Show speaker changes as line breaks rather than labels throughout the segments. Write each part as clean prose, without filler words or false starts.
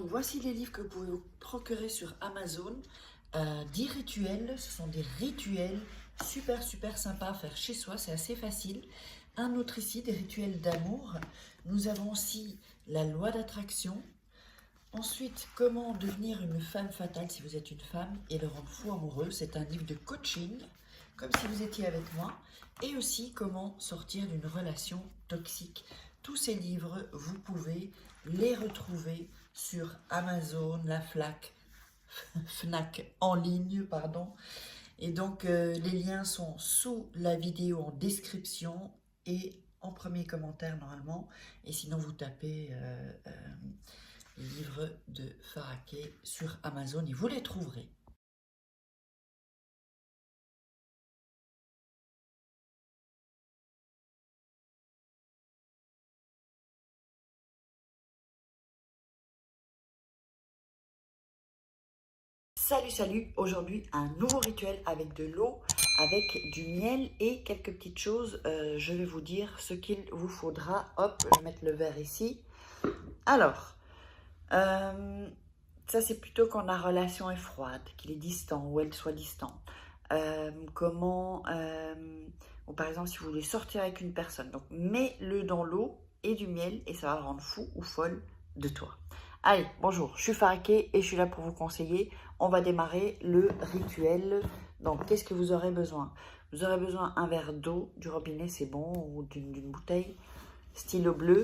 Donc voici les livres que vous pouvez vous procurer sur Amazon. 10 rituels, ce sont des rituels super sympas à faire chez soi, c'est assez facile. Un autre ici, des rituels d'amour. Nous avons aussi la loi d'attraction. Ensuite, comment devenir une femme fatale si vous êtes une femme et le rendre fou amoureux. C'est un livre de coaching, comme si vous étiez avec moi. Et aussi, comment sortir d'une relation toxique. Tous ces livres, vous pouvez les retrouver sur Amazon, la Fnac en ligne, pardon. Et donc, les liens sont sous la vidéo en description et en premier commentaire normalement. Et sinon, vous tapez livres de Faraké sur Amazon et vous les trouverez. Salut, aujourd'hui un nouveau rituel avec de l'eau, avec du miel et quelques petites choses. Je vais vous dire ce qu'il vous faudra. Hop, je vais mettre le verre ici. Alors, ça c'est plutôt quand la relation est froide, qu'il est distant ou elle soit distant. Ou par exemple si vous voulez sortir avec une personne, donc mets-le dans l'eau et du miel et ça va rendre fou ou folle de toi. Allez, bonjour, je suis Faraké et je suis là pour vous conseiller. On va démarrer le rituel. Donc, qu'est-ce que vous aurez besoin? Vous aurez besoin d'un verre d'eau, du robinet, c'est bon, ou d'une bouteille, stylo bleu,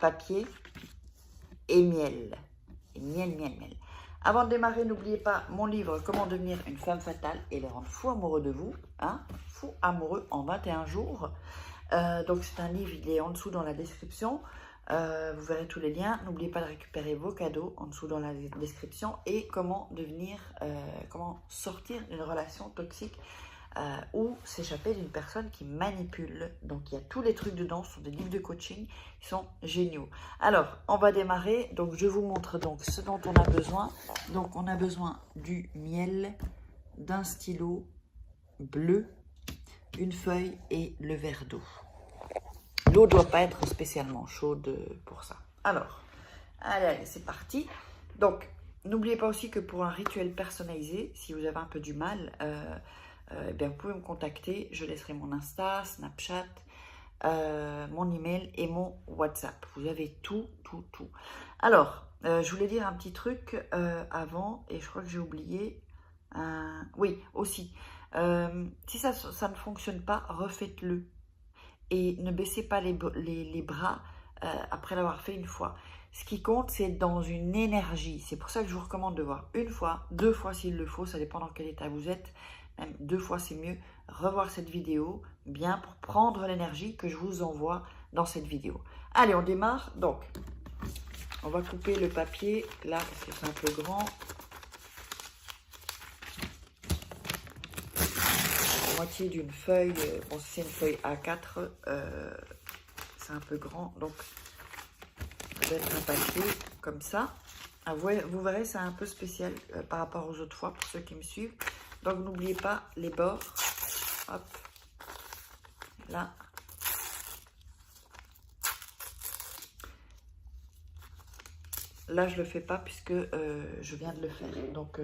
papier et miel. Et miel. Avant de démarrer, n'oubliez pas mon livre « Comment devenir une femme fatale et le rendre fou amoureux de vous ». Hein, fou amoureux en 21 jours. Donc, c'est un livre, il est en dessous dans la description. Vous verrez tous les liens. N'oubliez pas de récupérer vos cadeaux en dessous dans la description et comment sortir d'une relation toxique ou s'échapper d'une personne qui manipule. Donc il y a tous les trucs dedans, ce sont des livres de coaching, ils sont géniaux. Alors on va démarrer. Donc je vous montre donc ce dont on a besoin. Donc on a besoin du miel, d'un stylo bleu, une feuille et le verre d'eau. L'eau ne doit pas être spécialement chaude pour ça. Alors, allez, c'est parti. Donc, n'oubliez pas aussi que pour un rituel personnalisé, si vous avez un peu du mal, vous pouvez me contacter. Je laisserai mon Insta, Snapchat, mon email et mon WhatsApp. Vous avez tout. Alors, je voulais dire un petit truc avant et je crois que j'ai oublié. Oui, aussi. Si ça ne fonctionne pas, refaites-le. Et ne baissez pas les bras après l'avoir fait une fois. Ce qui compte, c'est être dans une énergie. C'est pour ça que je vous recommande de voir une fois, 2 fois s'il le faut. Ça dépend dans quel état vous êtes. Même 2 fois, c'est mieux. Revoir cette vidéo, bien, pour prendre l'énergie que je vous envoie dans cette vidéo. Allez, on démarre. Donc, on va couper le papier, là, parce que c'est un peu grand. Moitié d'une feuille, bon c'est une feuille A4, c'est un peu grand, donc ça va être un papier comme ça. Ah, vous verrez, c'est un peu spécial par rapport aux autres fois pour ceux qui me suivent. Donc n'oubliez pas les bords, hop, là. Là je le fais pas puisque je viens de le faire, donc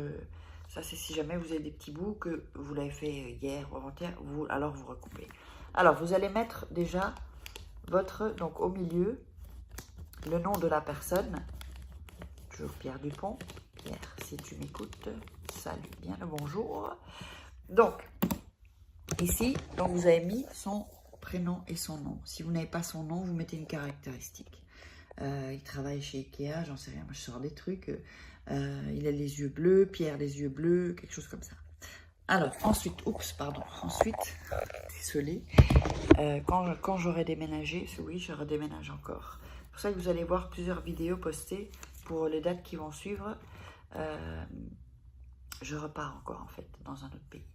ça, c'est si jamais vous avez des petits bouts que vous l'avez fait hier ou avant-hier, alors vous recoupez. Alors, vous allez mettre déjà donc au milieu, le nom de la personne. Toujours Pierre Dupont. Pierre, si tu m'écoutes, salut, bien le bonjour. Donc, ici, donc vous avez mis son prénom et son nom. Si vous n'avez pas son nom, vous mettez une caractéristique. Il travaille chez Ikea, j'en sais rien, moi je sors des trucs. Il a les yeux bleus, Pierre les yeux bleus, quelque chose comme ça. Alors, ensuite, désolée, quand j'aurai déménagé, oui, je redéménage encore. C'est pour ça que vous allez voir plusieurs vidéos postées pour les dates qui vont suivre. Je repars encore, en fait, dans un autre pays.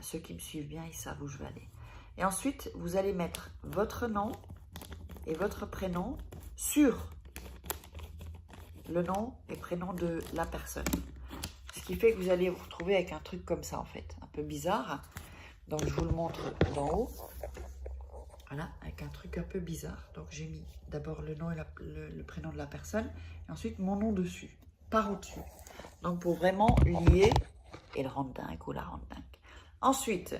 Ceux qui me suivent bien, ils savent où je vais aller. Et ensuite, vous allez mettre votre nom et votre prénom sur le nom et prénom de la personne. Ce qui fait que vous allez vous retrouver avec un truc comme ça, en fait, un peu bizarre. Donc, je vous le montre d'en haut. Voilà, avec un truc un peu bizarre. Donc j'ai mis d'abord le nom et le prénom de la personne, et ensuite mon nom dessus, par au-dessus. Donc pour vraiment lier et le rendre dingue ou la rendre dingue. Ensuite,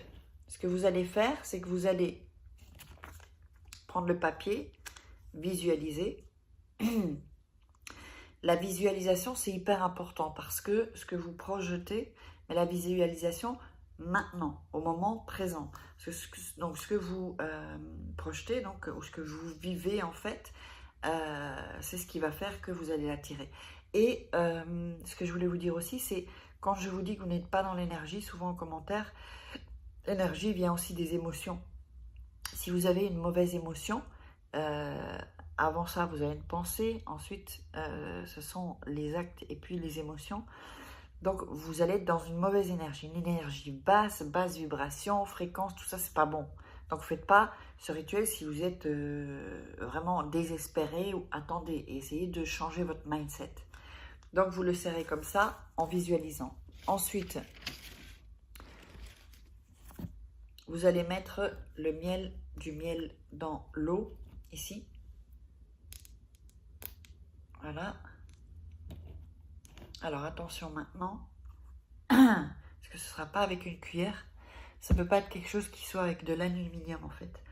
ce que vous allez faire, c'est que vous allez prendre le papier, visualiser. La visualisation, c'est hyper important parce que ce que vous projetez, mais la visualisation maintenant, au moment présent. Donc, ce que vous projetez, donc, ou ce que vous vivez en fait, c'est ce qui va faire que vous allez l'attirer. Et ce que je voulais vous dire aussi, c'est quand je vous dis que vous n'êtes pas dans l'énergie, souvent en commentaire, l'énergie vient aussi des émotions. Si vous avez une mauvaise émotion, avant ça, vous avez une pensée, ensuite, ce sont les actes et puis les émotions. Donc, vous allez être dans une mauvaise énergie, une énergie basse, basse vibration, fréquence, tout ça, c'est pas bon. Donc, ne faites pas ce rituel si vous êtes vraiment désespéré ou attendez, essayez de changer votre mindset. Donc, vous le serrez comme ça en visualisant. Ensuite, vous allez mettre du miel dans l'eau, ici. Voilà. Alors, attention maintenant, parce que ce ne sera pas avec une cuillère. Ça ne peut pas être quelque chose qui soit avec de l'aluminium, en fait.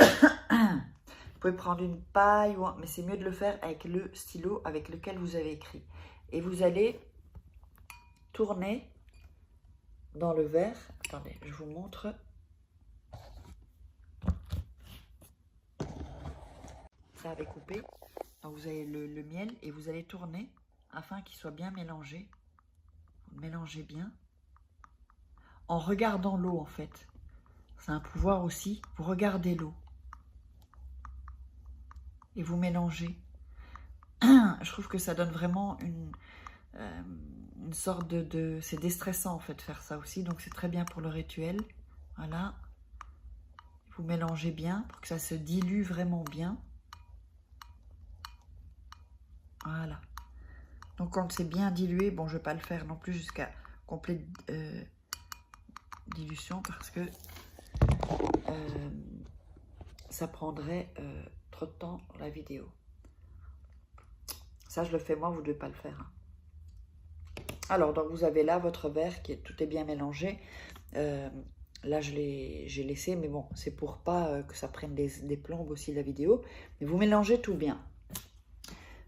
Vous pouvez prendre une paille, mais c'est mieux de le faire avec le stylo avec lequel vous avez écrit. Et vous allez tourner dans le verre. Attendez, je vous montre. Ça avait coupé. Donc vous avez le miel et vous allez tourner afin qu'il soit bien mélangé. Vous mélangez bien. En regardant l'eau en fait. C'est un pouvoir aussi. Vous regardez l'eau. Et vous mélangez. Je trouve que ça donne vraiment une sorte de... C'est déstressant en fait faire ça aussi. Donc c'est très bien pour le rituel. Voilà. Vous mélangez bien pour que ça se dilue vraiment bien. Voilà. Donc quand c'est bien dilué, bon je ne vais pas le faire non plus jusqu'à complète dilution parce que ça prendrait trop de temps dans la vidéo. Ça je le fais moi, vous ne devez pas le faire. Alors donc vous avez là votre verre qui est, tout est bien mélangé. Là j'ai laissé, mais bon c'est pour pas que ça prenne des plombes aussi la vidéo. Mais vous mélangez tout bien.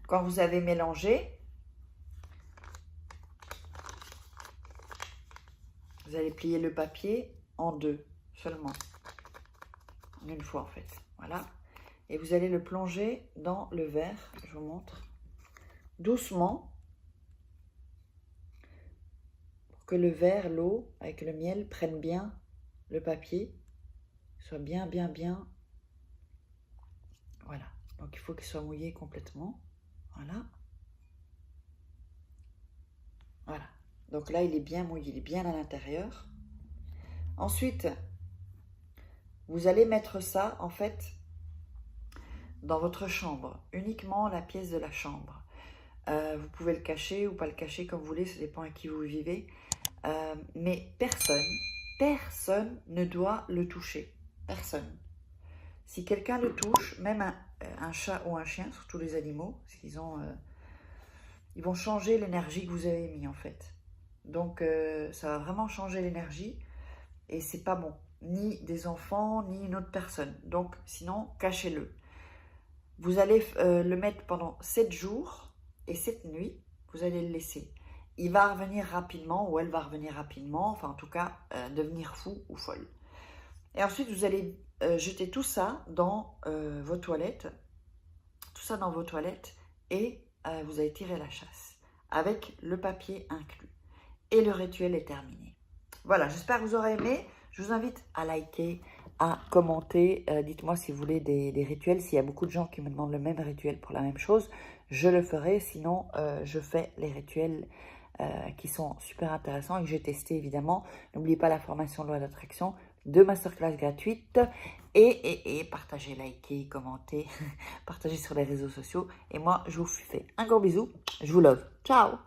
Quand vous avez mélangé, vous allez plier le papier en deux seulement. En une fois en fait. Voilà. Et vous allez le plonger dans le verre. Je vous montre. Doucement. Pour que le verre, l'eau, avec le miel, prennent bien le papier. Soit bien. Voilà. Donc il faut qu'il soit mouillé complètement. Voilà. Voilà. Donc là, il est bien mouillé, il est bien à l'intérieur. Ensuite, vous allez mettre ça, en fait, dans votre chambre. Uniquement la pièce de la chambre. Vous pouvez le cacher ou pas le cacher comme vous voulez, ça dépend à qui vous vivez. Mais personne ne doit le toucher. Personne. Si quelqu'un le touche, même un chat ou un chien, surtout les animaux, parce qu'ils ont... ils vont changer l'énergie que vous avez mis en fait. Donc ça va vraiment changer l'énergie et c'est pas bon. Ni des enfants, ni une autre personne. Donc sinon, cachez-le. Vous allez le mettre pendant 7 jours et 7 nuits. Vous allez le laisser. Il va revenir rapidement ou elle va revenir rapidement. Enfin en tout cas, devenir fou ou folle. Et ensuite, vous allez jeter tout ça dans vos toilettes. Tout ça dans vos toilettes et vous allez tirer la chasse avec le papier inclus. Et le rituel est terminé. Voilà, j'espère que vous aurez aimé. Je vous invite à liker, à commenter. Dites-moi si vous voulez des rituels. S'il y a beaucoup de gens qui me demandent le même rituel pour la même chose, je le ferai. Sinon, je fais les rituels qui sont super intéressants et que j'ai testé évidemment. N'oubliez pas la formation loi d'attraction, 2 masterclass gratuites et partagez, likez, commentez, partagez sur les réseaux sociaux. Et moi, je vous fais un gros bisou. Je vous love. Ciao!